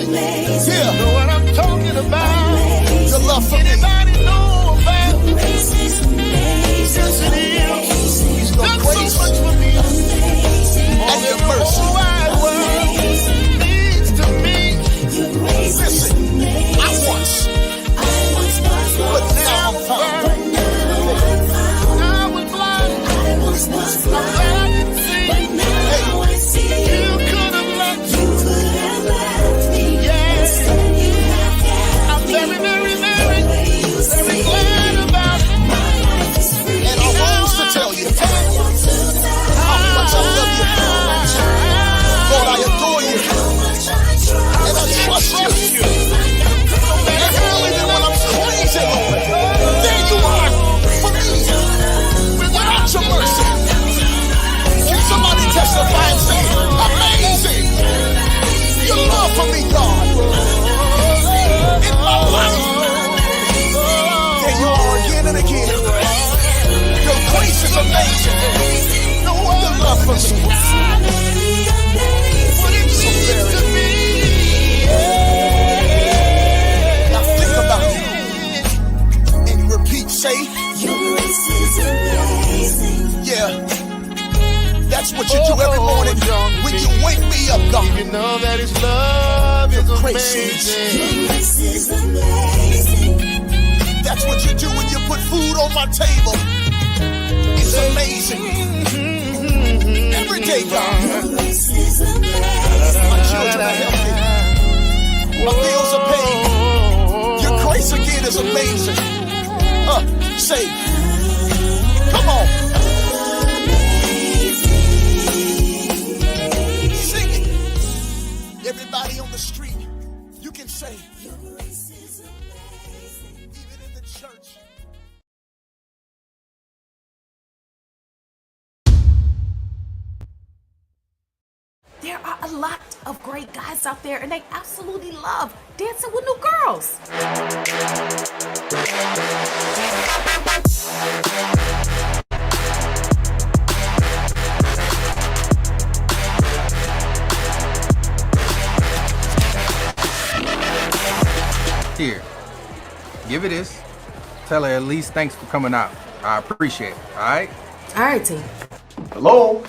Yeah, know what I'm talking about. Your love for me. Anybody know about your grace is amazing. Yes, it is. He's done so much for me. And your mercy. The whole wide world means to me. Your grace is amazing. I once was lost, but now I'm found. I was blind. I was blind, but now I see. You could have left me. Yes. I'm very, very, very, very glad about it. And I want to tell you how much I love you. Lord, I adore you. And I trust you. And even when I'm crazy, Lord, there you are for me. Without your mercy. Can somebody testify and say, amazing, your love for me, God, in my life. There you are again and again. Your grace is amazing. No other love for me. What it means to me. Now think about it and repeat, say, your grace is amazing. Yeah. That's what you do every morning when you wake me up, God. You know that His love is amazing. Your grace is amazing. That's what you do when you put food on my table. It's amazing. Every day, God. Your grace is amazing. My children are healthy. My bills are paid. Your grace again is amazing. Say, come on. Everybody on the street, you can say, your grace is amazing, even in the church. There are a lot of great guys out there, and they absolutely love dancing with new girls. Here, give her this. Tell her at least thanks for coming out. I appreciate it, all right? All right, T. Hello?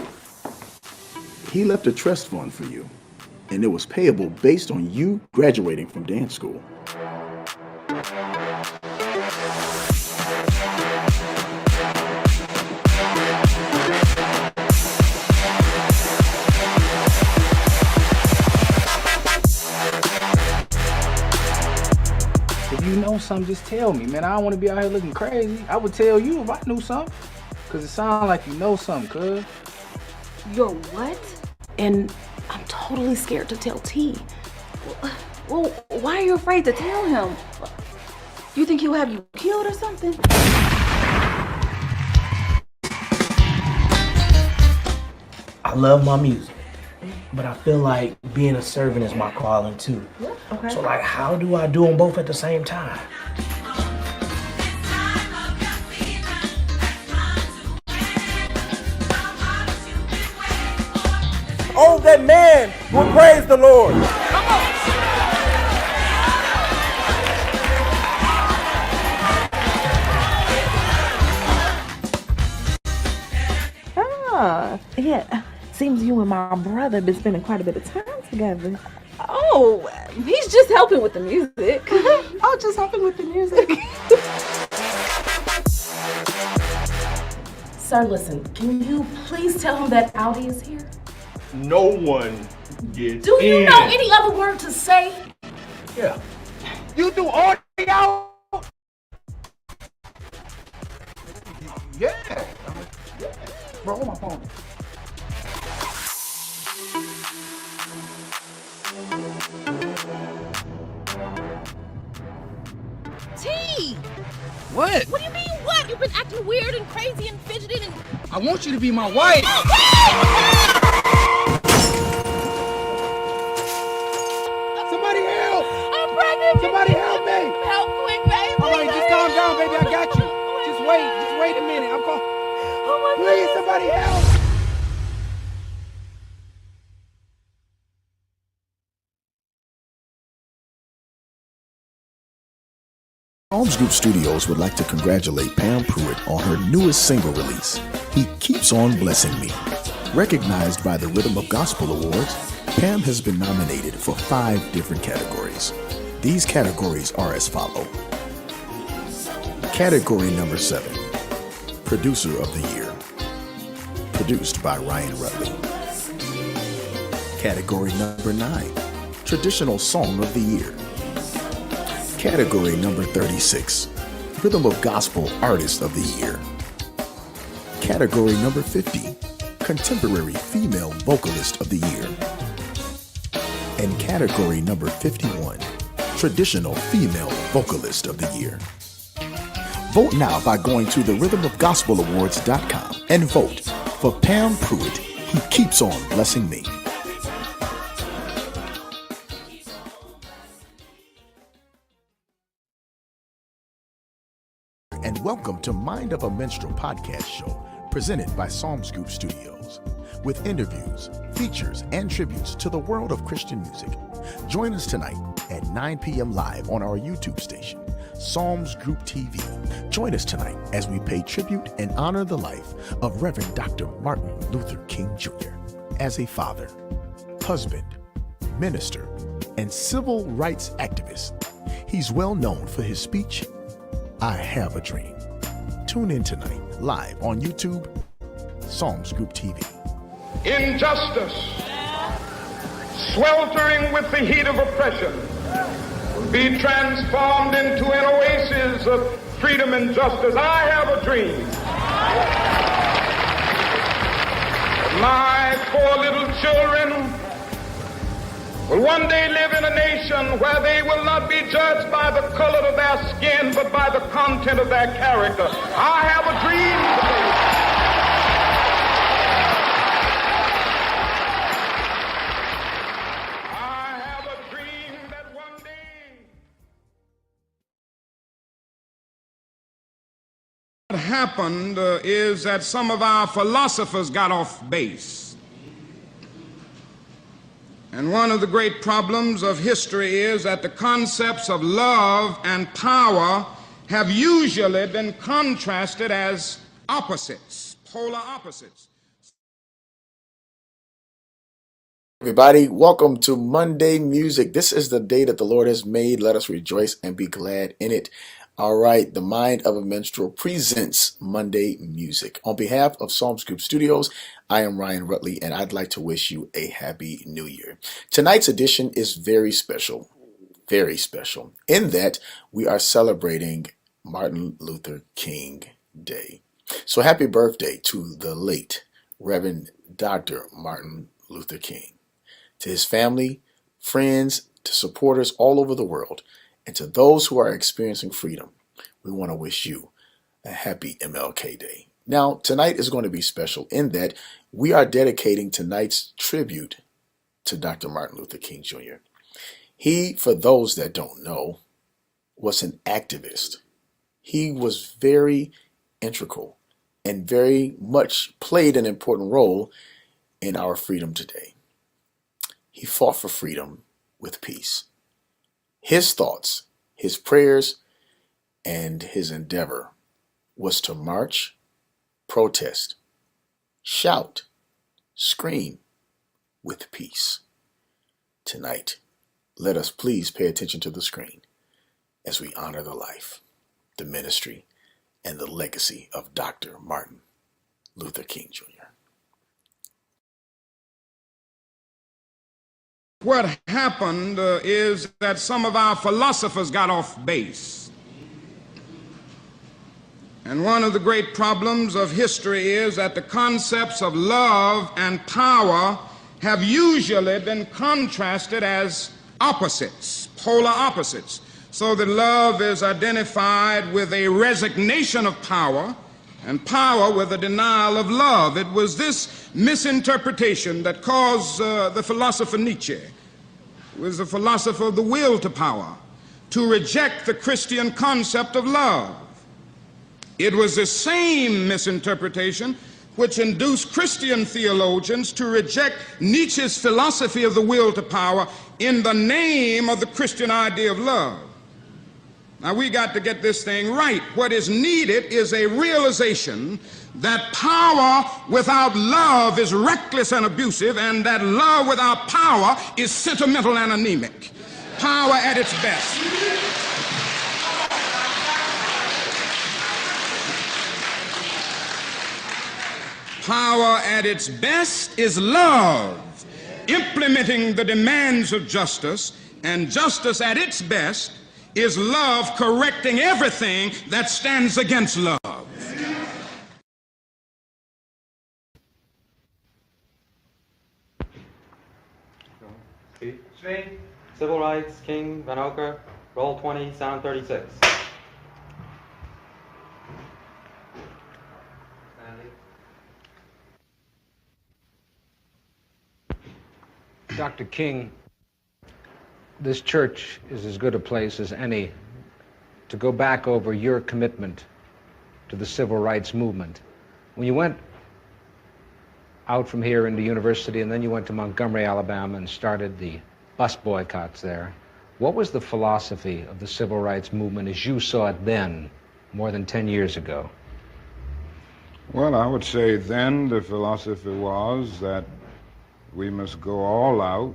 He left a trust fund for you, and it was payable based on you graduating from dance school. If you know something, just tell me, man. I don't want to be out here looking crazy. I would tell you if I knew something. Because it sounds like you know something, cuz. You're what? And I'm totally scared to tell T. Well, why are you afraid to tell him? You think he'll have you killed or something? I love my music, but I feel like being a servant is my calling too. Okay. So like, how do I do them both at the same time? Oh, that man will praise the Lord. Yeah. Seems you and my brother been spending quite a bit of time together. Oh, he's just helping with the music. Oh, just helping with the music. Sir, listen, can you please tell him that Audi is here? No one gets Do you know any other word to say? Yeah. You do audio? Yeah. Bro, hold my phone. T! What? What do you mean what? You've been acting weird and crazy and fidgeting and... I want you to be my wife. Somebody help! I'm pregnant! Somebody help me! Help quick, baby! All right, just calm down, baby. I got you. Just wait a minute. I'm calling. Oh my Please, God. somebody help! Psalms Group Studios would like to congratulate Pam Pruitt on her newest single release, He Keeps On Blessing Me. Recognized by the Rhythm of Gospel Awards, Pam has been nominated for 5 different categories. These categories are as follow. Category number 7, Producer of the Year, produced by Ryan Rutley. Category number 9, Traditional Song of the Year. Category number 36, Rhythm of Gospel Artist of the Year. Category number 50, Contemporary Female Vocalist of the Year. And category number 51, Traditional Female Vocalist of the Year. Vote now by going to therhythmofgospelawards.com and vote for Pam Pruitt, He Keeps On Blessing Me. And welcome to Mind of a Minstrel podcast show presented by Psalms Group Studios. With interviews, features, and tributes to the world of Christian music. Join us tonight at 9 p.m. live on our YouTube station, Psalms Group TV. Join us tonight as we pay tribute and honor the life of Reverend Dr. Martin Luther King Jr. As a father, husband, minister, and civil rights activist. He's well known for his speech, I Have a Dream. Tune in tonight, live on YouTube, Psalms Group TV. Injustice, sweltering with the heat of oppression, will be transformed into an oasis of freedom and justice. I have a dream. My 4 little children will one day live in a nation where they will not be judged by the color of their skin, but by the content of their character. I have a dream today. I have a dream that one day. What happened is that some of our philosophers got off base. And one of the great problems of history is that the concepts of love and power have usually been contrasted as opposites, polar opposites. Everybody, welcome to Monday Music. This is the day that the Lord has made. Let us rejoice and be glad in it. All right, the Mind of a Minstrel presents Monday Music. On behalf of Psalms Group Studios, I am Ryan Rutley, and I'd like to wish you a Happy New Year. Tonight's edition is very special, in that we are celebrating Martin Luther King Day. So happy birthday to the late Reverend Dr. Martin Luther King. To his family, friends, to supporters all over the world, and to those who are experiencing freedom, we want to wish you a happy MLK Day. Now, tonight is going to be special in that we are dedicating tonight's tribute to Dr. Martin Luther King Jr. He, for those that don't know, was an activist. He was very integral and very much played an important role in our freedom today. He fought for freedom with peace. His thoughts, his prayers, and his endeavor was to march, protest, shout, scream with peace. Tonight, let us please pay attention to the screen as we honor the life, the ministry, and the legacy of Dr. Martin Luther King Jr. What happened is that some of our philosophers got off base. And one of the great problems of history is that the concepts of love and power have usually been contrasted as opposites, polar opposites. So that love is identified with a resignation of power and power with a denial of love. It was this misinterpretation that caused the philosopher Nietzsche, who was the philosopher of the will to power, to reject the Christian concept of love. It was the same misinterpretation which induced Christian theologians to reject Nietzsche's philosophy of the will to power in the name of the Christian idea of love. Now, we got to get this thing right. What is needed is a realization that power without love is reckless and abusive, and that love without power is sentimental and anemic. Power at its best. Power at its best is love, implementing the demands of justice, and justice at its best is love correcting everything that stands against love. Speak. Civil Rights, King, Vancour, roll 20, sound 36. Dr. King, this church is as good a place as any to go back over your commitment to the civil rights movement. When you went out from here into university and then you went to Montgomery, Alabama and started the bus boycotts there, what was the philosophy of the civil rights movement as you saw it then, more than 10 years ago? Well, I would say then the philosophy was that we must go all out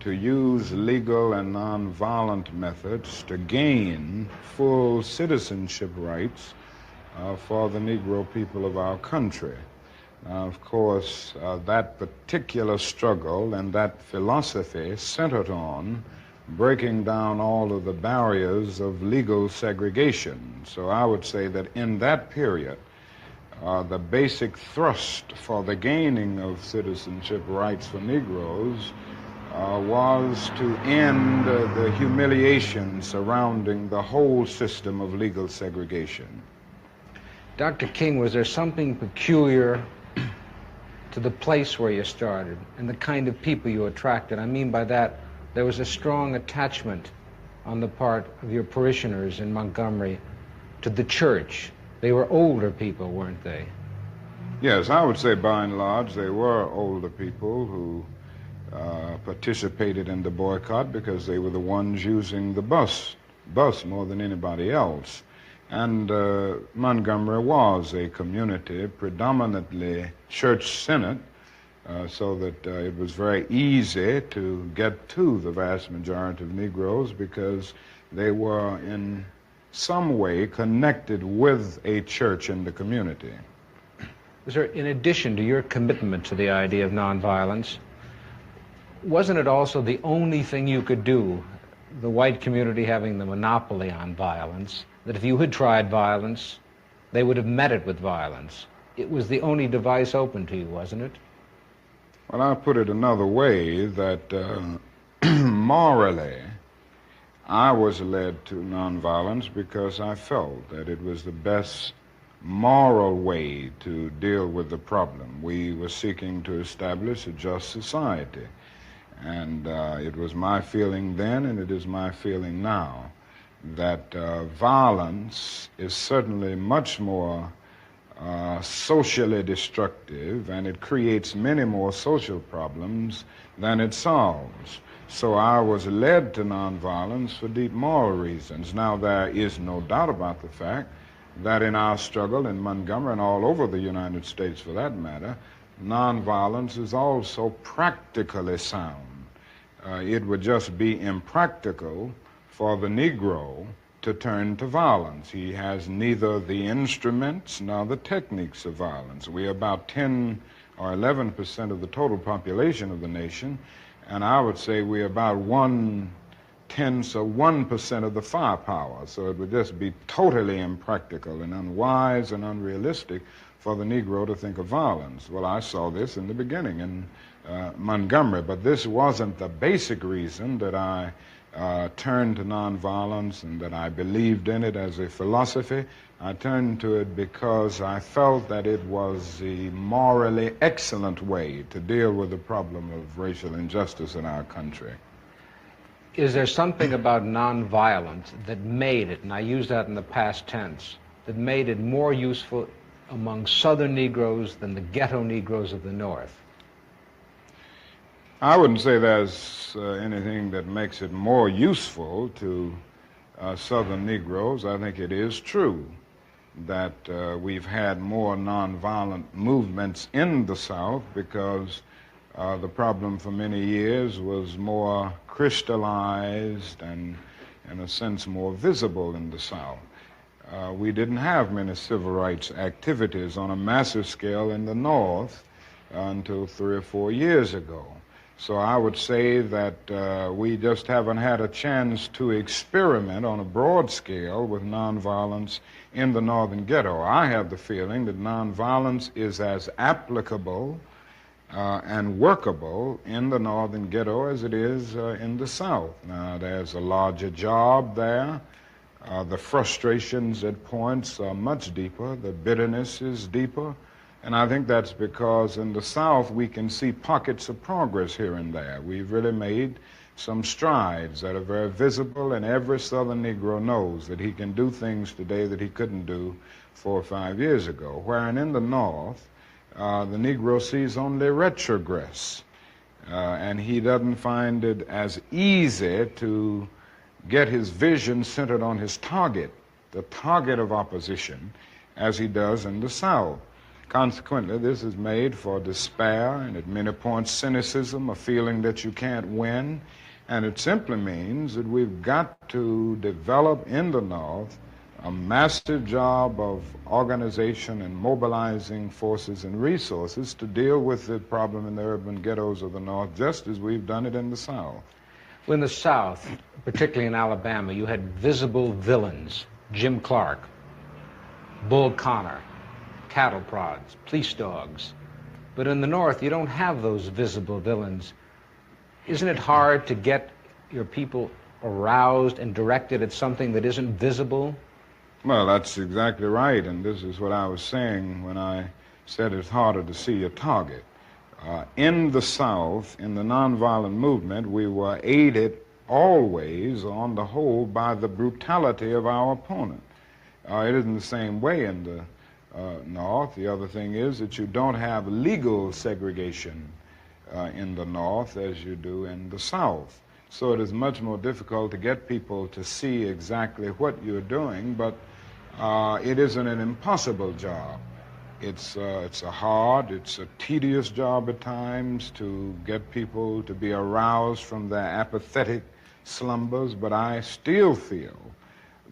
to use legal and nonviolent methods to gain full citizenship rights for the Negro people of our country. Of course, that particular struggle and that philosophy centered on breaking down all of the barriers of legal segregation. So I would say that in that period, the basic thrust for the gaining of citizenship rights for Negroes was to end the humiliation surrounding the whole system of legal segregation. Dr. King, was there something peculiar to the place where you started and the kind of people you attracted? I mean by that, there was a strong attachment on the part of your parishioners in Montgomery to the church. They were older people, weren't they? Yes, I would say by and large they were older people who participated in the boycott because they were the ones using the bus more than anybody else. And Montgomery was a community predominantly church-centered, so that it was very easy to get to the vast majority of Negroes because they were in some way connected with a church in the community. Was there, in addition to your commitment to the idea of nonviolence, wasn't it also the only thing you could do, the white community having the monopoly on violence, that if you had tried violence, they would have met it with violence? It was the only device open to you, wasn't it? Well, I'll put it another way, that morally, I was led to nonviolence because I felt that it was the best moral way to deal with the problem. We were seeking to establish a just society. And it was my feeling then, and it is my feeling now, that violence is certainly much more socially destructive, and it creates many more social problems than it solves. So I was led to nonviolence for deep moral reasons. Now, there is no doubt about the fact that in our struggle in Montgomery and all over the United States for that matter, nonviolence is also practically sound. It would just be impractical for the Negro to turn to violence. He has neither the instruments nor the techniques of violence. We are about 10 or 11% of the total population of the nation, and I would say we're about 1/10 of the firepower. So it would just be totally impractical and unwise and unrealistic for the Negro to think of violence. Well, I saw this in the beginning in Montgomery, but this wasn't the basic reason that I turned to nonviolence and that I believed in it as a philosophy. I turned to it because I felt that it was the morally excellent way to deal with the problem of racial injustice in our country. Is there something about nonviolence that made it, and I use that in the past tense, that made it more useful among Southern Negroes than the ghetto Negroes of the North? I wouldn't say there's anything that makes it more useful to Southern Negroes, I think it is true that we've had more nonviolent movements in the South because the problem for many years was more crystallized and, in a sense, more visible in the South. We didn't have many civil rights activities on a massive scale in the North until 3 or 4 years ago. So I would say that we just haven't had a chance to experiment on a broad scale with nonviolence in the Northern Ghetto. I have the feeling that nonviolence is as applicable and workable in the Northern Ghetto as it is in the South. Now, there's a larger job there. The frustrations at points are much deeper. The bitterness is deeper. And I think that's because in the South we can see pockets of progress here and there. We've really made some strides that are very visible, and every Southern Negro knows that he can do things today that he couldn't do 4 or 5 years ago. Wherein in the North, the Negro sees only retrogress, and he doesn't find it as easy to get his vision centered on his target, the target of opposition, as he does in the South. Consequently, this is made for despair and at many points cynicism, a feeling that you can't win, and it simply means that we've got to develop in the North a massive job of organization and mobilizing forces and resources to deal with the problem in the urban ghettos of the North, just as we've done it in the South. Well, in the South, particularly in Alabama, you had visible villains: Jim Clark, Bull Connor, cattle prods, police dogs. But in the North, you don't have those visible villains. Isn't it hard to get your people aroused and directed at something that isn't visible? Well, that's exactly right, and this is what I was saying when I said it's harder to see a target. In the South, in the nonviolent movement, we were aided always, on the whole, by the brutality of our opponent. It isn't the same way in the North. The other thing is that you don't have legal segregation in the North as you do in the South. So it is much more difficult to get people to see exactly what you're doing, but it isn't an impossible job. It's a hard, it's a tedious job at times to get people to be aroused from their apathetic slumbers, but I still feel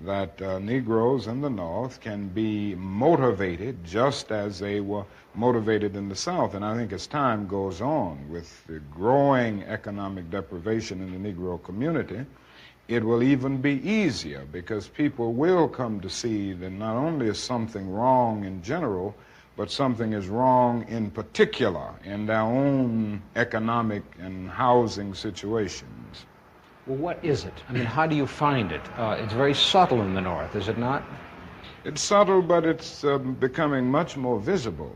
that Negroes in the North can be motivated just as they were motivated in the South. And I think as time goes on with the growing economic deprivation in the Negro community, it will even be easier because people will come to see that not only is something wrong in general, but something is wrong in particular in their own economic and housing situations. Well, what is it? I mean, how do you find it? It's very subtle in the North, is it not? It's subtle, but it's becoming much more visible.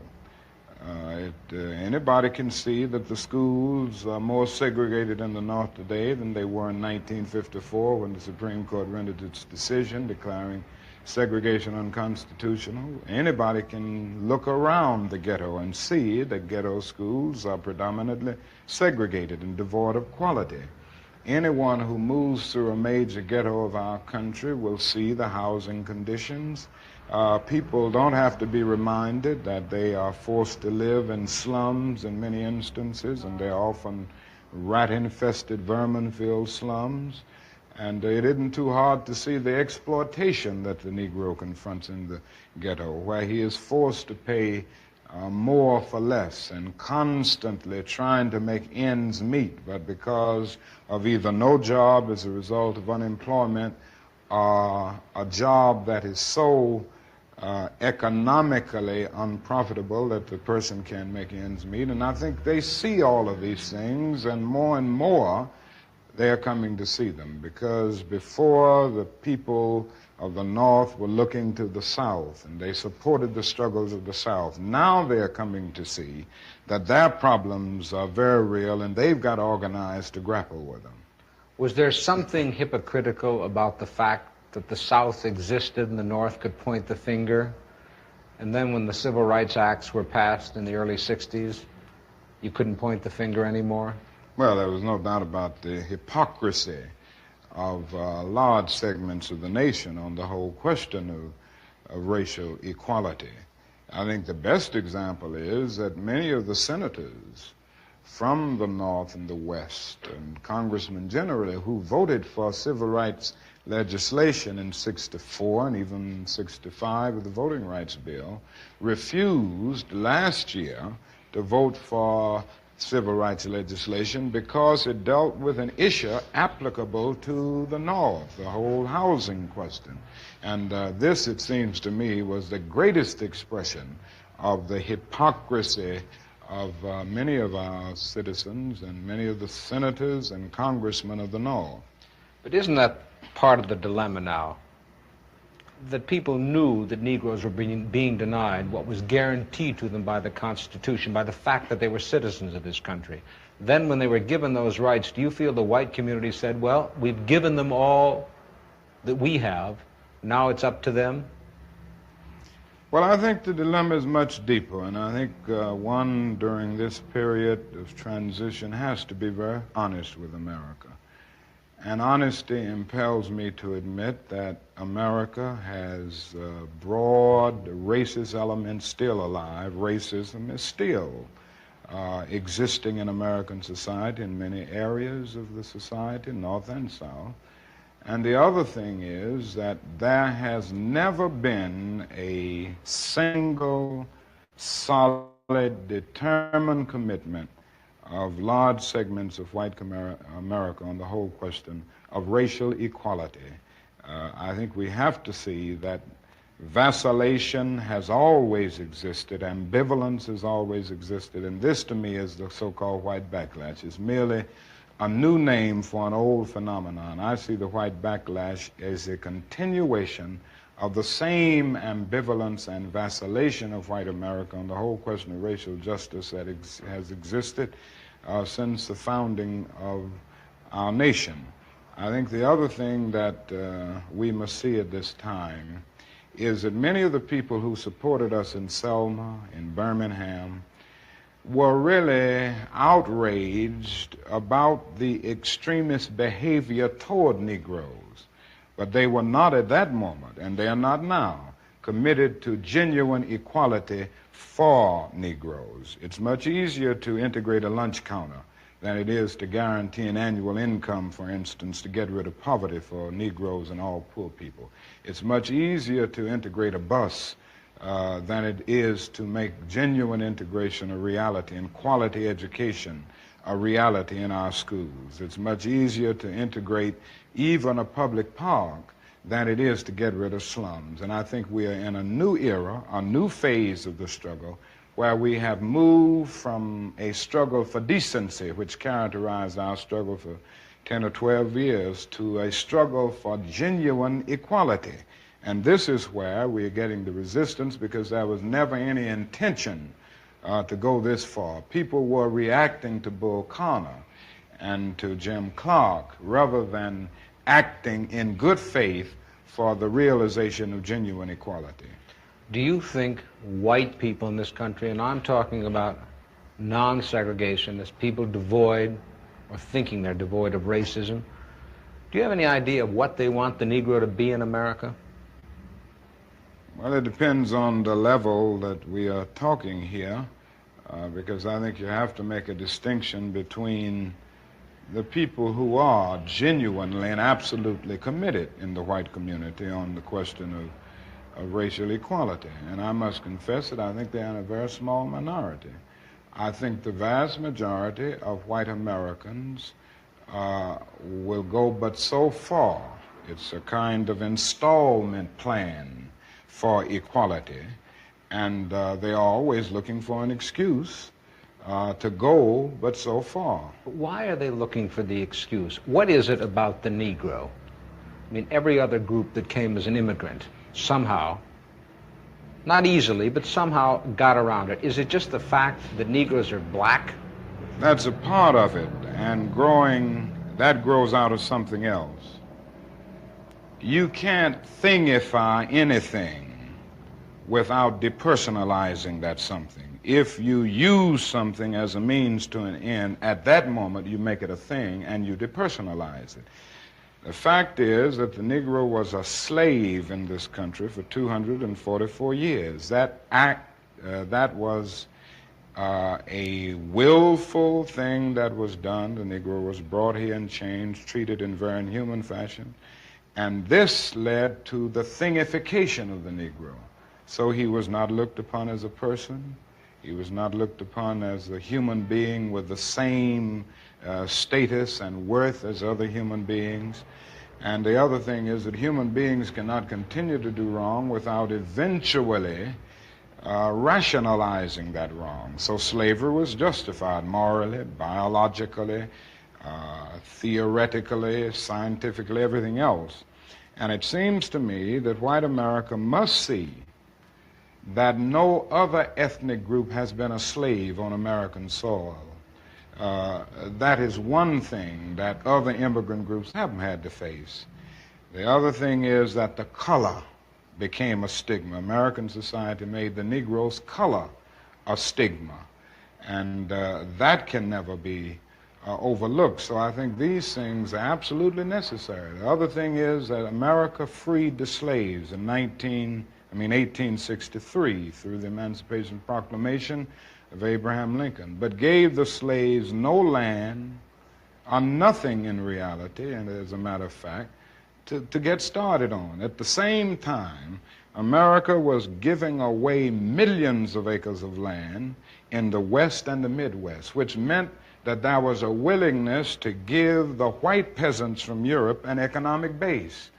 Anybody can see that the schools are more segregated in the North today than they were in 1954 when the Supreme Court rendered its decision declaring segregation unconstitutional. Anybody can look around the ghetto and see that ghetto schools are predominantly segregated and devoid of quality. Anyone who moves through a major ghetto of our country will see the housing conditions. People don't have to be reminded that they are forced to live in slums in many instances, and they're often rat-infested, vermin-filled slums. And it isn't too hard to see the exploitation that the Negro confronts in the ghetto, where he is forced to pay more for less and constantly trying to make ends meet, but because of either no job as a result of unemployment or a job that is so economically unprofitable that the person can't make ends meet. And I think they see all of these things, and more they are coming to see them, because before the people of the North were looking to the South and they supported the struggles of the South. Now they are coming to see that their problems are very real and they've got organized to grapple with them. Was there something hypocritical about the fact that the South existed and the North could point the finger? And then when the Civil Rights Acts were passed in the early 60s, you couldn't point the finger anymore? Well, there was no doubt about the hypocrisy of large segments of the nation on the whole question of racial equality. I think the best example is that many of the senators from the North and the West, and congressmen generally, who voted for civil rights legislation in '64 and even '65 with the Voting Rights Bill, refused last year to vote for civil rights legislation because it dealt with an issue applicable to the North, the whole housing question. And this, it seems to me, was the greatest expression of the hypocrisy of many of our citizens and many of the senators and congressmen of the North. But isn't that part of the dilemma now? That people knew that Negroes were being denied what was guaranteed to them by the Constitution, by the fact that they were citizens of this country. Then when they were given those rights, do you feel the white community said, well, we've given them all that we have, now it's up to them? Well, I think the dilemma is much deeper, and I think one during this period of transition has to be very honest with America. And honesty impels me to admit that America has broad racist elements still alive. Racism is still existing in American society in many areas of the society, North and South. And the other thing is that there has never been a single, solid, determined commitment of large segments of white America on the whole question of racial equality. I think we have to see that vacillation has always existed, ambivalence has always existed, and this to me is the so-called white backlash. It's merely a new name for an old phenomenon. I see the white backlash as a continuation of the same ambivalence and vacillation of white America on the whole question of racial justice that has existed since the founding of our nation. I think the other thing that we must see at this time is that many of the people who supported us in Selma, in Birmingham, were really outraged about the extremist behavior toward Negroes. But they were not at that moment, and they are not now, committed to genuine equality for Negroes. It's much easier to integrate a lunch counter than it is to guarantee an annual income, for instance, to get rid of poverty for Negroes and all poor people. It's much easier to integrate a bus than it is to make genuine integration a reality and quality education a reality in our schools. It's much easier to integrate even a public park than it is to get rid of slums. And I think we are in a new era, a new phase of the struggle, where we have moved from a struggle for decency, which characterized our struggle for 10 or 12 years, to a struggle for genuine equality. And this is where we are getting the resistance, because there was never any intention to go this far. People were reacting to Bull Connor and to Jim Clark rather than acting in good faith for the realization of genuine equality. Do you think white people in this country, and I'm talking about non-segregationists, people devoid or thinking they're devoid of racism, do you have any idea of what they want the Negro to be in America? Well, it depends on the level that we are talking here, because I think you have to make a distinction between the people who are genuinely and absolutely committed in the white community on the question of racial equality. And I must confess that I think they're in a very small minority. I think the vast majority of white Americans will go but so far. It's a kind of installment plan for equality, and they are always looking for an excuse to go but so far. Why are they looking for the excuse? What is it about the Negro? I mean, every other group that came as an immigrant somehow, not easily, but somehow got around it. Is it just the fact that Negroes are black? That's a part of it, and that grows out of something else. You can't thingify anything without depersonalizing that something. If you use something as a means to an end, at that moment you make it a thing and you depersonalize it. The fact is that the Negro was a slave in this country for 244 years. That was a willful thing that was done. The Negro was brought here in chains, treated in very inhuman fashion, and this led to the thingification of the Negro. So he was not looked upon as a person. He was not looked upon as a human being with the same status and worth as other human beings. And the other thing is that human beings cannot continue to do wrong without eventually rationalizing that wrong. So slavery was justified morally, biologically, theoretically, scientifically, everything else. And it seems to me that white America must see that no other ethnic group has been a slave on American soil. That is one thing that other immigrant groups haven't had to face. The other thing is that the color became a stigma. American society made the Negro's color a stigma, and that can never be overlooked. So I think these things are absolutely necessary. The other thing is that America freed the slaves in 1863 through the Emancipation Proclamation of Abraham Lincoln, but gave the slaves no land or nothing in reality, and as a matter of fact, to get started on. At the same time, America was giving away millions of acres of land in the West and the Midwest, which meant that there was a willingness to give the white peasants from Europe an economic base.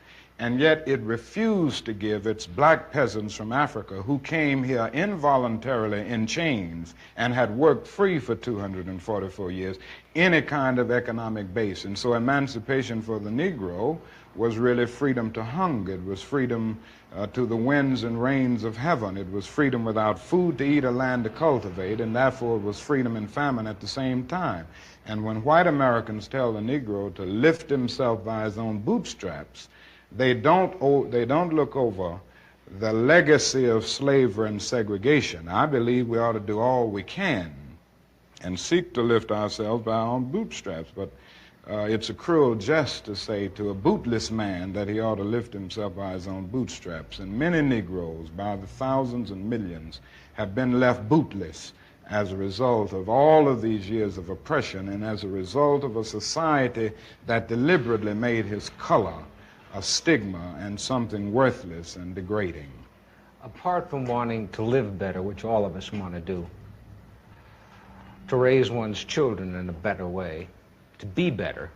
And yet it refused to give its black peasants from Africa, who came here involuntarily in chains and had worked free for 244 years, any kind of economic base. And so emancipation for the Negro was really freedom to hunger. It was freedom to the winds and rains of heaven. It was freedom without food to eat or land to cultivate, and therefore it was freedom and famine at the same time. And when white Americans tell the Negro to lift himself by his own bootstraps, they don't look over the legacy of slavery and segregation. I believe we ought to do all we can and seek to lift ourselves by our own bootstraps, but it's a cruel jest to say to a bootless man that he ought to lift himself by his own bootstraps. And many Negroes, by the thousands and millions, have been left bootless as a result of all of these years of oppression and as a result of a society that deliberately made his color a stigma and something worthless and degrading. Apart from wanting to live better, which all of us want to do, to raise one's children in a better way, to be better,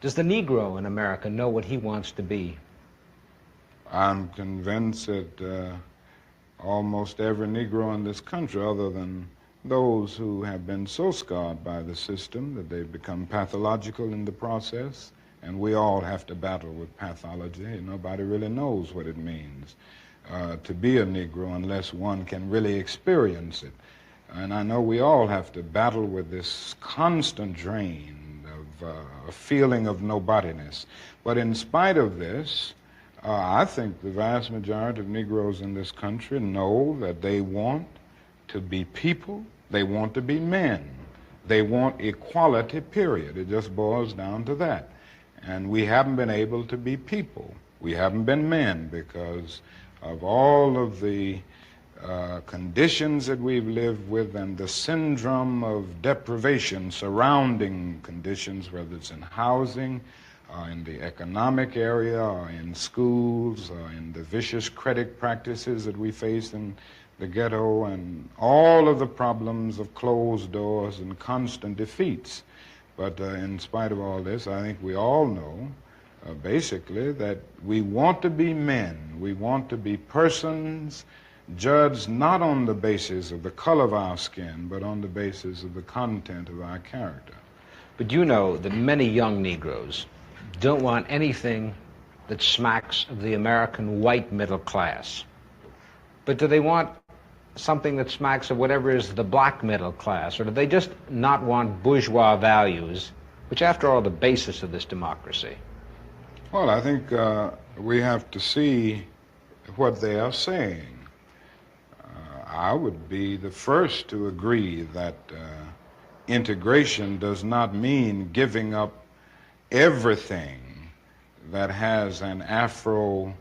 does the Negro in America know what he wants to be? I'm convinced that almost every Negro in this country, other than those who have been so scarred by the system that they've become pathological in the process, and we all have to battle with pathology. Nobody really knows what it means to be a Negro unless one can really experience it. And I know we all have to battle with this constant drain of a feeling of nobodiness. But in spite of this, I think the vast majority of Negroes in this country know that they want to be people, they want to be men, they want equality, period. It just boils down to that. And we haven't been able to be people. We haven't been men because of all of the conditions that we've lived with and the syndrome of deprivation surrounding conditions, whether it's in housing, in the economic area, or in schools, or in the vicious credit practices that we face in the ghetto, and all of the problems of closed doors and constant defeats. But in spite of all this, I think we all know, basically, that we want to be men. We want to be persons judged not on the basis of the color of our skin, but on the basis of the content of our character. But you know that many young Negroes don't want anything that smacks of the American white middle class. But do they want something that smacks of whatever is the black middle class, or do they just not want bourgeois values, which after all are the basis of this democracy? Well, I think we have to see what they are saying. I would be the first to agree that integration does not mean giving up everything that has an Afro-American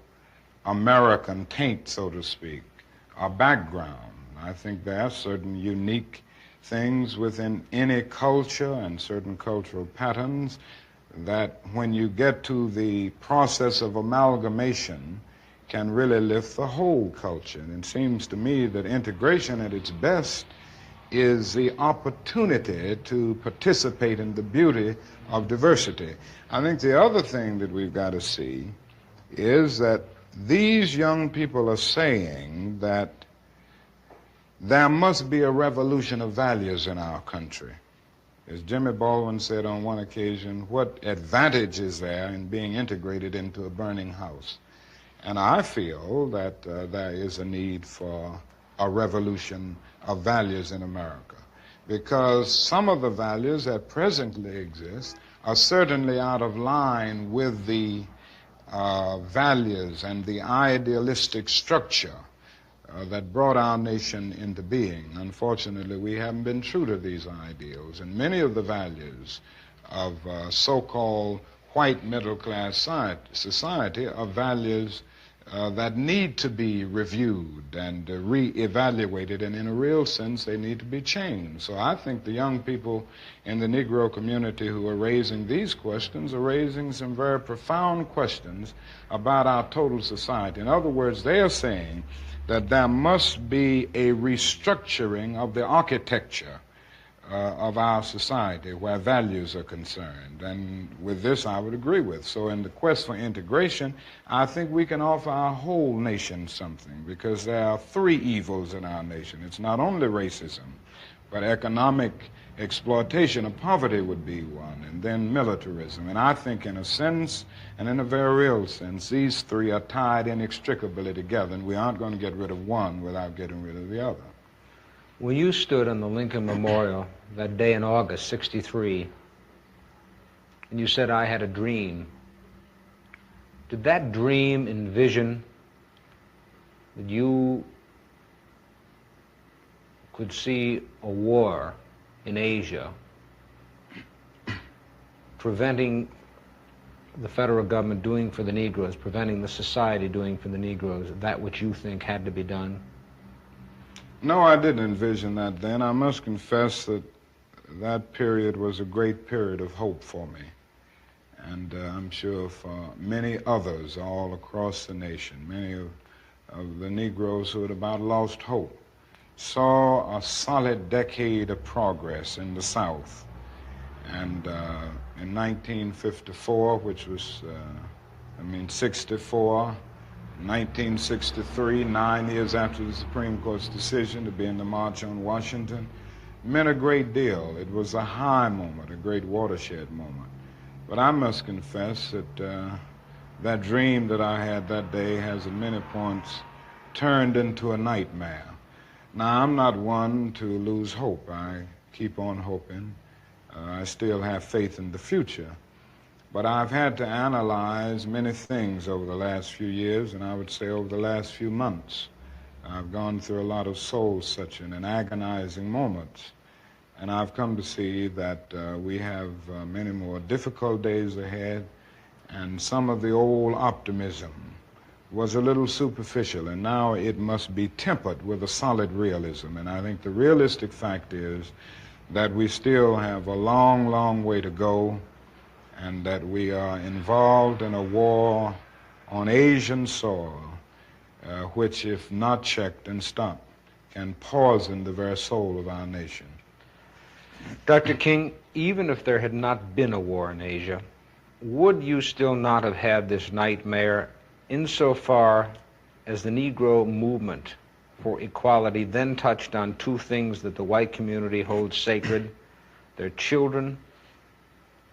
taint, so to speak, a background. I think there are certain unique things within any culture and certain cultural patterns that when you get to the process of amalgamation can really lift the whole culture. And it seems to me that integration at its best is the opportunity to participate in the beauty of diversity. I think the other thing that we've got to see is that these young people are saying that there must be a revolution of values in our country. As Jimmy Baldwin said on one occasion, what advantage is there in being integrated into a burning house? And I feel that there is a need for a revolution of values in America, because some of the values that presently exist are certainly out of line with the values and the idealistic structure that brought our nation into being. Unfortunately, we haven't been true to these ideals, and many of the values of so-called white middle-class society are values that need to be reviewed and re-evaluated, and in a real sense, they need to be changed. So I think the young people in the Negro community who are raising these questions are raising some very profound questions about our total society. In other words, they are saying that there must be a restructuring of the architecture of our society where values are concerned. And with this, I would agree with. So in the quest for integration, I think we can offer our whole nation something, because there are three evils in our nation. It's not only racism, but economic exploitation of poverty would be one, and then militarism. And I think in a sense, and in a very real sense, these three are tied inextricably together, and we aren't going to get rid of one without getting rid of the other. When you stood on the Lincoln Memorial that day in August, '63, and you said, "I had a dream," did that dream envision that you could see a war in Asia preventing the federal government doing for the Negroes, preventing the society doing for the Negroes that which you think had to be done? No, I didn't envision that then. I must confess that that period was a great period of hope for me. And I'm sure for many others all across the nation, many of the Negroes who had about lost hope, saw a solid decade of progress in the South. And in 1954, which was, 64, 1963, 9 years after the Supreme Court's decision to be in the March on Washington, meant a great deal. It was a high moment, a great watershed moment. But I must confess that that dream that I had that day has at many points turned into a nightmare. Now, I'm not one to lose hope. I keep on hoping. I still have faith in the future. But I've had to analyze many things over the last few years, and I would say over the last few months. I've gone through a lot of soul-searching and agonizing moments, and I've come to see that we have many more difficult days ahead, and some of the old optimism was a little superficial, and now it must be tempered with a solid realism. And I think the realistic fact is that we still have a long, long way to go, and that we are involved in a war on Asian soil, which, if not checked and stopped, can poison the very soul of our nation. Dr. King, even if there had not been a war in Asia, would you still not have had this nightmare insofar as the Negro movement for equality then touched on two things that the white community holds sacred: their children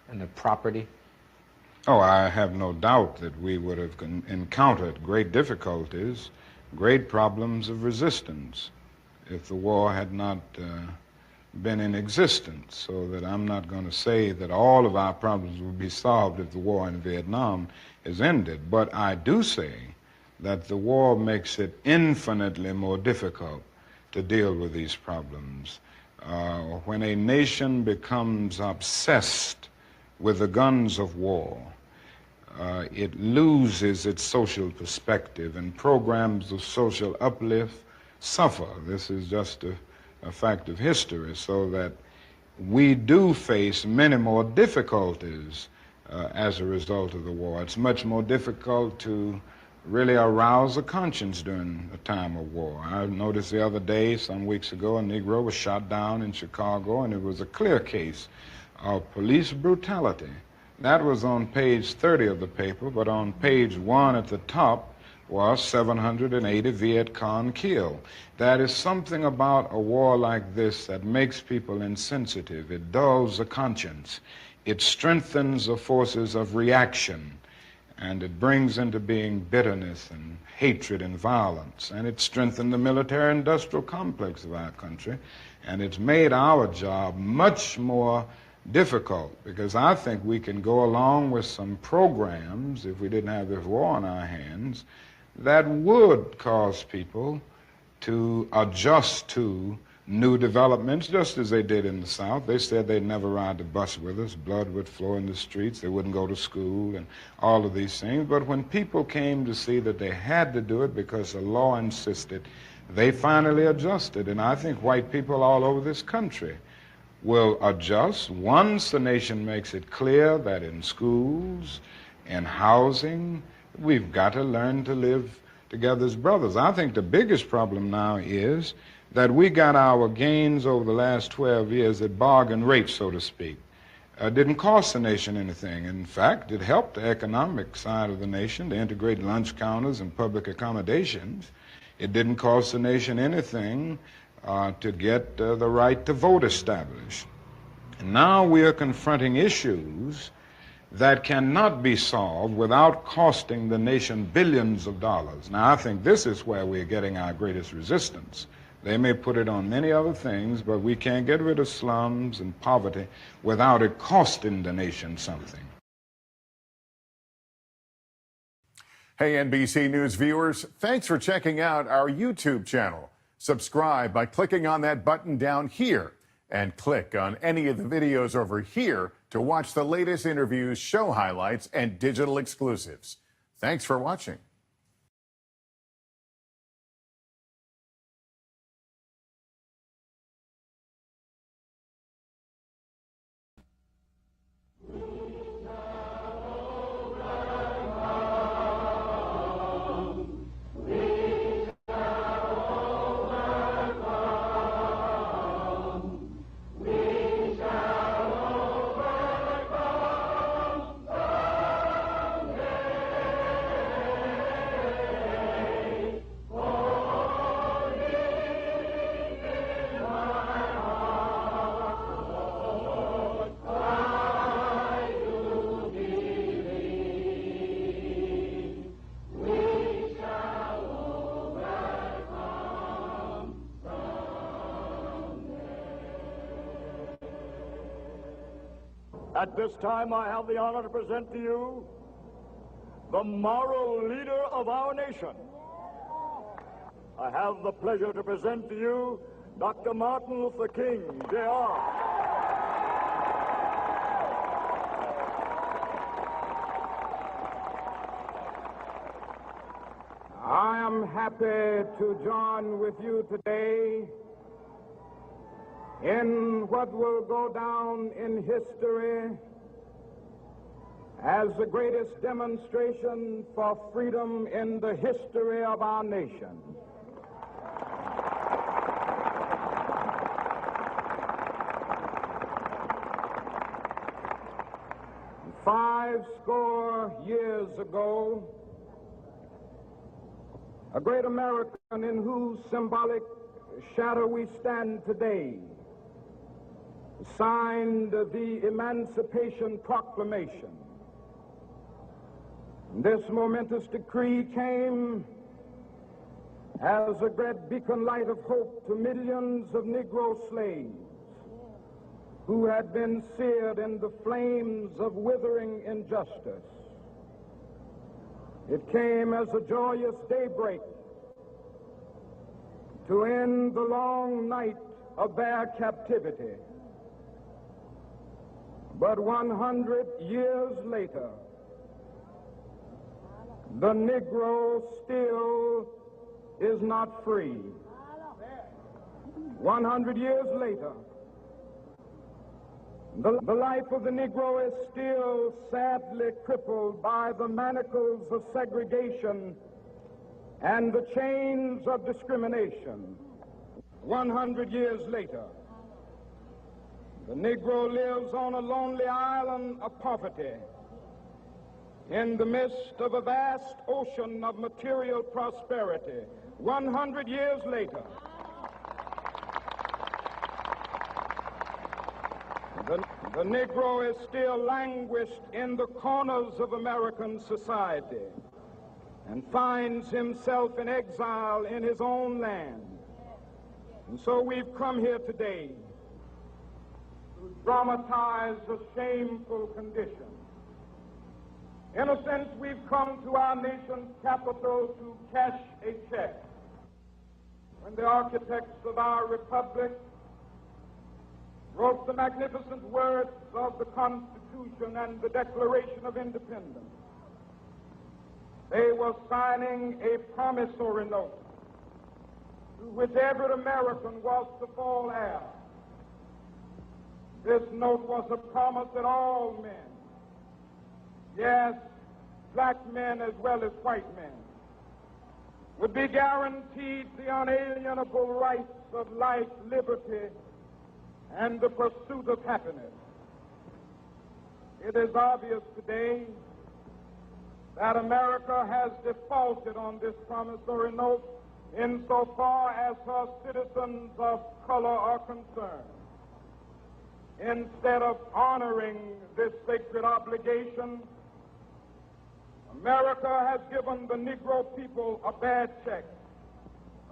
and their property? Oh, I have no doubt that we would have encountered great difficulties, great problems of resistance if the war had not been in existence. So that I'm not going to say that all of our problems will be solved if the war in Vietnam is ended. But I do say that the war makes it infinitely more difficult to deal with these problems. When a nation becomes obsessed with the guns of war, it loses its social perspective, and programs of social uplift suffer. This is just a fact of history, so that we do face many more difficulties as a result of the war. It's much more difficult to really arouse a conscience during a time of war. I noticed the other day, some weeks ago, a Negro was shot down in Chicago, and it was a clear case of police brutality. That was on page 30 of the paper, but on page 1 at the top was 780 Viet Cong killed. That is something about a war like this that makes people insensitive. It dulls the conscience. It strengthens the forces of reaction, and it brings into being bitterness and hatred and violence. And it strengthened the military-industrial complex of our country, and it's made our job much more difficult, because I think we can go along with some programs, if we didn't have this war on our hands, that would cause people to adjust to new developments, just as they did in the South. They said they'd never ride the bus with us, blood would flow in the streets, they wouldn't go to school, and all of these things. But when people came to see that they had to do it because the law insisted, they finally adjusted. And I think white people all over this country will adjust once the nation makes it clear that in schools, in housing, we've got to learn to live together as brothers. I think the biggest problem now is that we got our gains over the last 12 years at bargain rate, so to speak. It didn't cost the nation anything. In fact, it helped the economic side of the nation to integrate lunch counters and public accommodations. It didn't cost the nation anything to get the right to vote established. And now we are confronting issues that cannot be solved without costing the nation billions of dollars. Now, I think this is where we're getting our greatest resistance. They may put it on many other things, but we can't get rid of slums and poverty without it costing the nation something. Hey, NBC News viewers, thanks for checking out our YouTube channel. Subscribe by clicking on that button down here, and click on any of the videos over here to watch the latest interviews, show highlights, and digital exclusives. Thanks for watching. At this time, I have the honor to present to you the moral leader of our nation. I have the pleasure to present to you Dr. Martin Luther King, Jr. I am happy to join with you today in what will go down in history as the greatest demonstration for freedom in the history of our nation. Five score years ago, a great American in whose symbolic shadow we stand today signed the Emancipation Proclamation. This momentous decree came as a great beacon light of hope to millions of Negro slaves who had been seared in the flames of withering injustice. It came as a joyous daybreak to end the long night of their captivity. But 100 years later, the Negro still is not free. 100 years later, the life of the Negro is still sadly crippled by the manacles of segregation and the chains of discrimination. 100 years later, the Negro lives on a lonely island of poverty in the midst of a vast ocean of material prosperity. 100 years later, the Negro is still languished in the corners of American society and finds himself in exile in his own land. And so we've come here today to dramatize a shameful condition. In a sense, we've come to our nation's capital to cash a check. When the architects of our republic wrote the magnificent words of the Constitution and the Declaration of Independence, they were signing a promissory note to which every American was to fall heir. This note was a promise that all men, yes, black men as well as white men, would be guaranteed the unalienable rights of life, liberty, and the pursuit of happiness. It is obvious today that America has defaulted on this promissory note insofar as her citizens of color are concerned. Instead of honoring this sacred obligation, America has given the Negro people a bad check,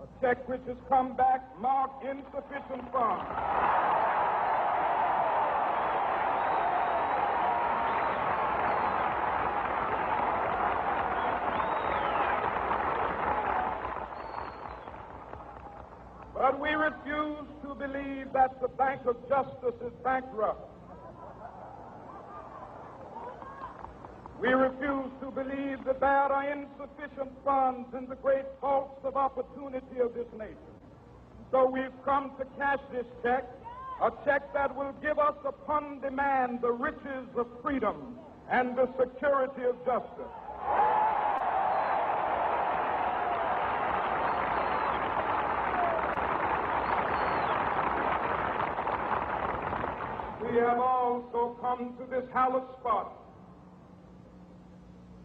a check which has come back marked insufficient funds. But we refuse to believe that the Bank of Justice is bankrupt. We refuse to believe that there are insufficient funds in the great vaults of opportunity of this nation. So we've come to cash this check, a check that will give us upon demand the riches of freedom and the security of justice. We have also come to this hallowed spot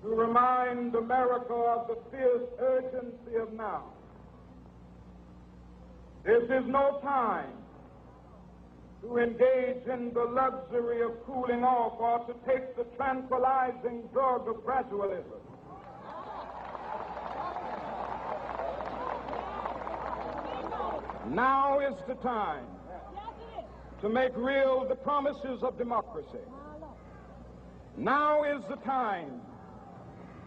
to remind America of the fierce urgency of now. This is no time to engage in the luxury of cooling off or to take the tranquilizing drug of gradualism. Now is the time to make real the promises of democracy. Now is the time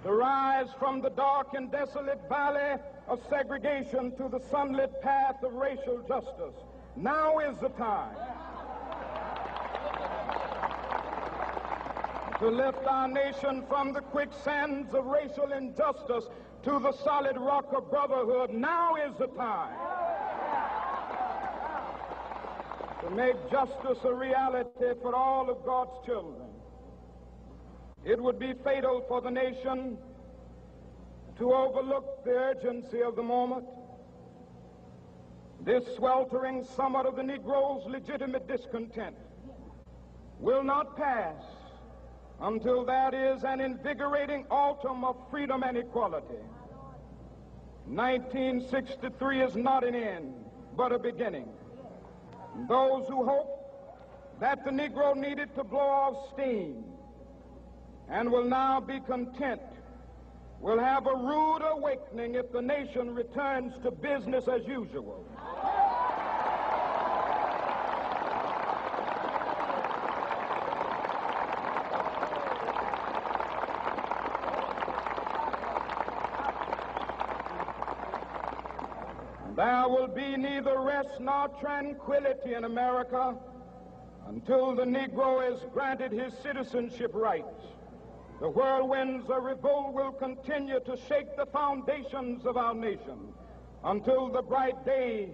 to rise from the dark and desolate valley of segregation to the sunlit path of racial justice. Now is the time to lift our nation from the quicksands of racial injustice to the solid rock of brotherhood. Now is the time to make justice a reality for all of God's children. It would be fatal for the nation to overlook the urgency of the moment. This sweltering summit of the Negro's legitimate discontent will not pass until that is an invigorating autumn of freedom and equality. 1963 is not an end, but a beginning. Those who hope that the Negro needed to blow off steam and will now be content will have a rude awakening if the nation returns to business as usual. There will be neither rest nor tranquility in America until the Negro is granted his citizenship rights. The whirlwinds of revolt will continue to shake the foundations of our nation until the bright day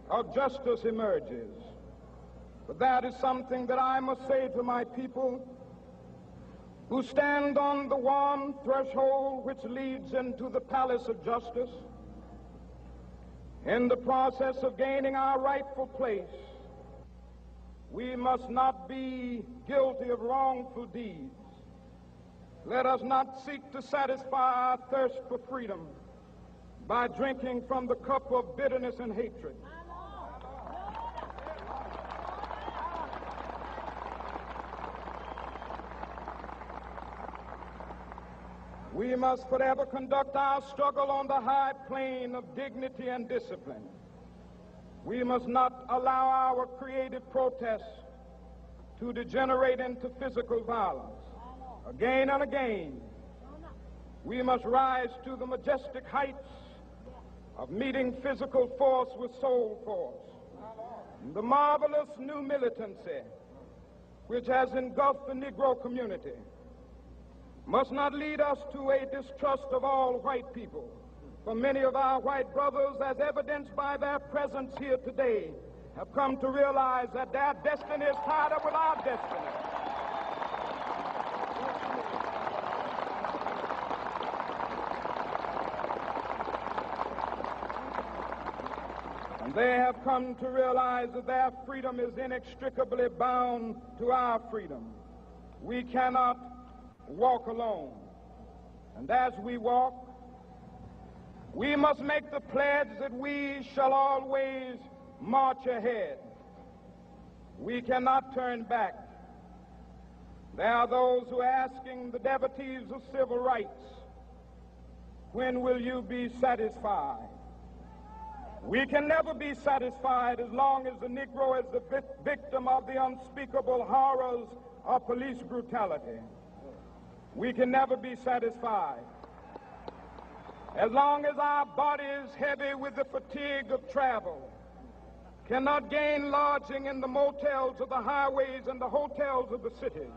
of justice emerges. But that is something that I must say to my people who stand on the one threshold which leads into the palace of justice. In the process of gaining our rightful place, we must not be guilty of wrongful deeds. Let us not seek to satisfy our thirst for freedom by drinking from the cup of bitterness and hatred. We must forever conduct our struggle on the high plane of dignity and discipline. We must not allow our creative protests to degenerate into physical violence. Again and again, we must rise to the majestic heights of meeting physical force with soul force. The marvelous new militancy which has engulfed the Negro community must not lead us to a distrust of all white people. For many of our white brothers, as evidenced by their presence here today, have come to realize that their destiny is tied up with our destiny. And they have come to realize that their freedom is inextricably bound to our freedom. We cannot walk alone. And as we walk, we must make the pledge that we shall always march ahead. We cannot turn back. There are those who are asking the devotees of civil rights, when will you be satisfied? We can never be satisfied as long as the Negro is the victim of the unspeakable horrors of police brutality. We can never be satisfied as long as our bodies, heavy with the fatigue of travel, cannot gain lodging in the motels of the highways and the hotels of the cities.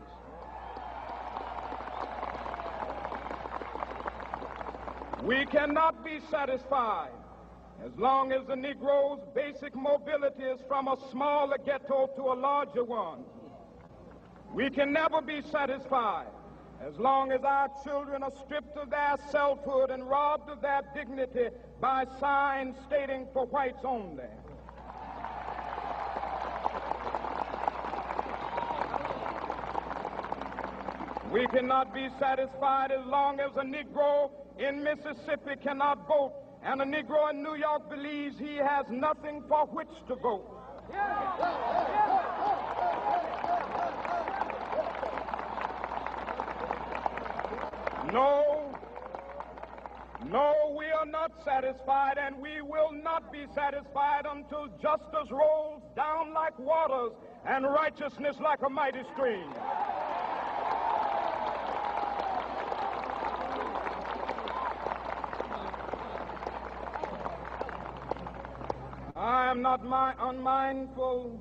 We cannot be satisfied as long as the Negro's basic mobility is from a smaller ghetto to a larger one. We can never be satisfied as long as our children are stripped of their selfhood and robbed of their dignity by signs stating for whites only. We cannot be satisfied as long as a Negro in Mississippi cannot vote and a Negro in New York believes he has nothing for which to vote. No, we are not satisfied, and we will not be satisfied until justice rolls down like waters and righteousness like a mighty stream. I am not unmindful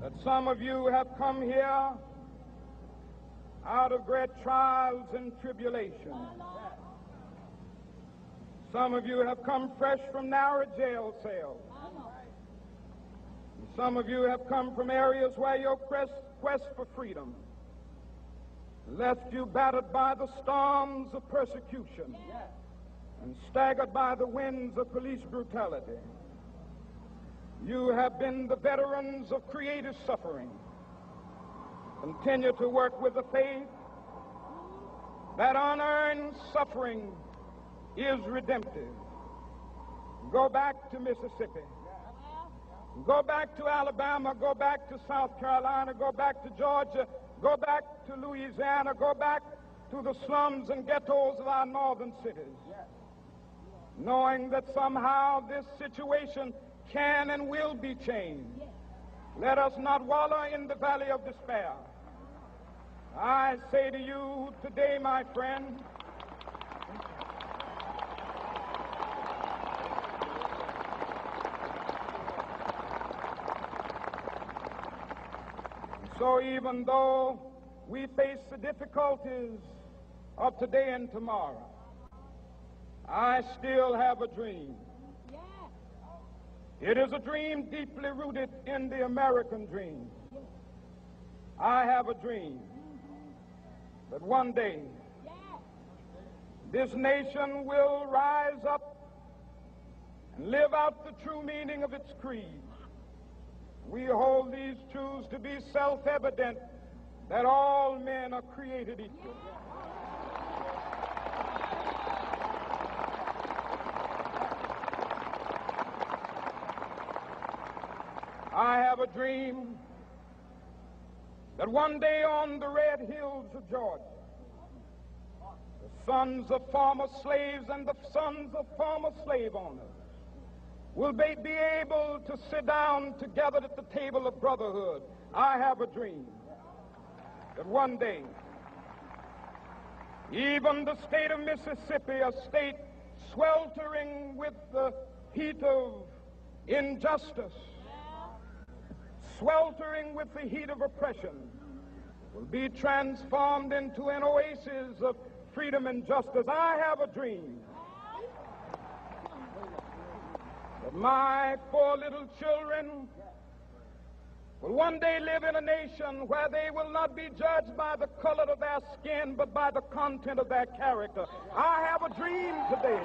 that some of you have come here out of great trials and tribulations. Some of you have come fresh from narrow jail cells. Some of you have come from areas where your quest for freedom left you battered by the storms of persecution and staggered by the winds of police brutality. You have been the veterans of creative suffering. Continue to work with the faith that unearned suffering is redemptive. Go back to Mississippi. Go back to Alabama. Go back to South Carolina. Go back to Georgia. Go back to Louisiana. Go back to the slums and ghettos of our northern cities. Knowing that somehow this situation can and will be changed. Let us not wallow in the valley of despair. I say to you today, my friend, so even though we face the difficulties of today and tomorrow, I still have a dream. It is a dream deeply rooted in the American dream. I have a dream that one day this nation will rise up and live out the true meaning of its creed. We hold these truths to be self-evident, that all men are created equal. I have a dream that one day on the red hills of Georgia, the sons of former slaves and the sons of former slave owners will be able to sit down together at the table of brotherhood. I have a dream that one day, even the state of Mississippi, a state sweltering with the heat of injustice, sweltering with the heat of oppression, will be transformed into an oasis of freedom and justice. I have a dream that my 4 little children will one day live in a nation where they will not be judged by the color of their skin, but by the content of their character. I have a dream today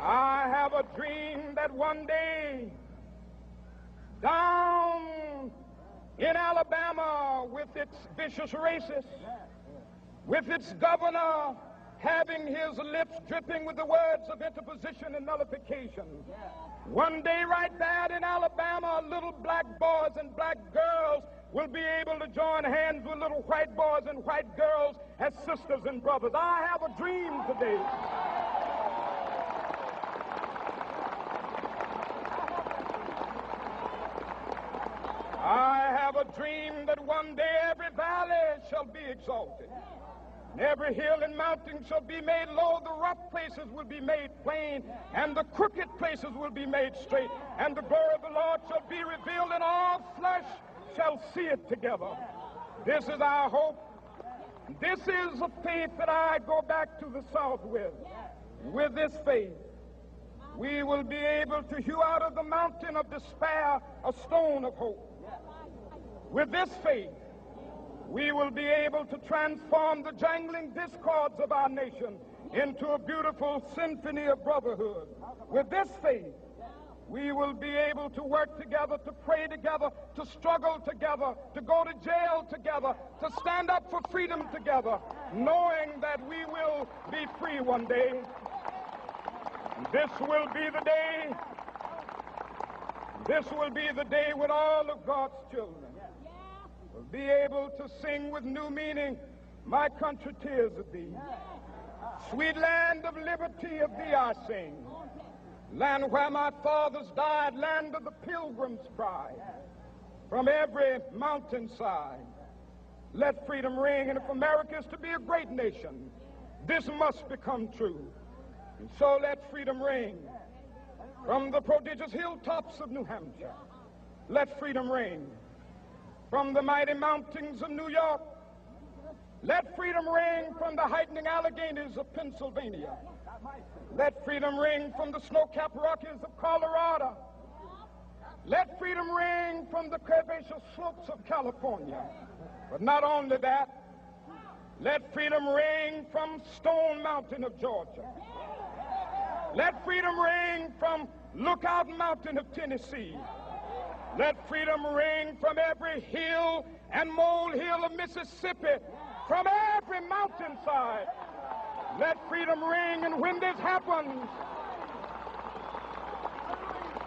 I have a dream that one day down in Alabama, with its vicious racists, with its governor having his lips dripping with the words of interposition and nullification, one day right there in Alabama, little black boys and black girls will be able to join hands with little white boys and white girls as sisters and brothers. I have a dream today I have a dream that one day every valley shall be exalted, and every hill and mountain shall be made low. The rough places will be made plain, and the crooked places will be made straight, and the glory of the Lord shall be revealed, and all flesh shall see it together. This is our hope. This is a faith that I go back to the South with. With this faith, we will be able to hew out of the mountain of despair a stone of hope. With this faith, we will be able to transform the jangling discords of our nation into a beautiful symphony of brotherhood. With this faith, we will be able to work together, to pray together, to struggle together, to go to jail together, to stand up for freedom together, knowing that we will be free one day. This will be the day. This will be the day when all of God's children will be able to sing with new meaning, "My country, tears of thee. Sweet land of liberty, of thee I sing. Land where my fathers died, land of the pilgrim's pride. From every mountainside, let freedom ring. And if America is to be a great nation, this must become true. And so let freedom ring from the prodigious hilltops of New Hampshire. Let freedom ring from the mighty mountains of New York. Let freedom ring from the heightening Alleghenies of Pennsylvania. Let freedom ring from the snow-capped Rockies of Colorado. Let freedom ring from the curvaceous slopes of California. But not only that, let freedom ring from Stone Mountain of Georgia. Let freedom ring from Lookout Mountain of Tennessee. Let freedom ring from every hill and molehill of Mississippi, from every mountainside. Let freedom ring, and when this happens,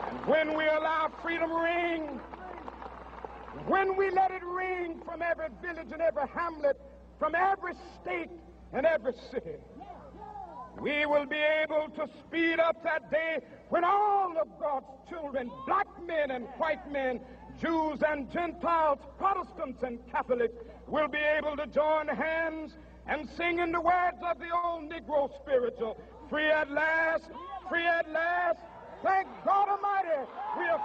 and when we allow freedom ring, when we let it ring from every village and every hamlet, from every state and every city, we will be able to speed up that day when all of God's children, black men and white men, Jews and Gentiles, Protestants and Catholics, will be able to join hands and sing in the words of the old Negro spiritual, "Free at last, free at last. Thank God Almighty, we are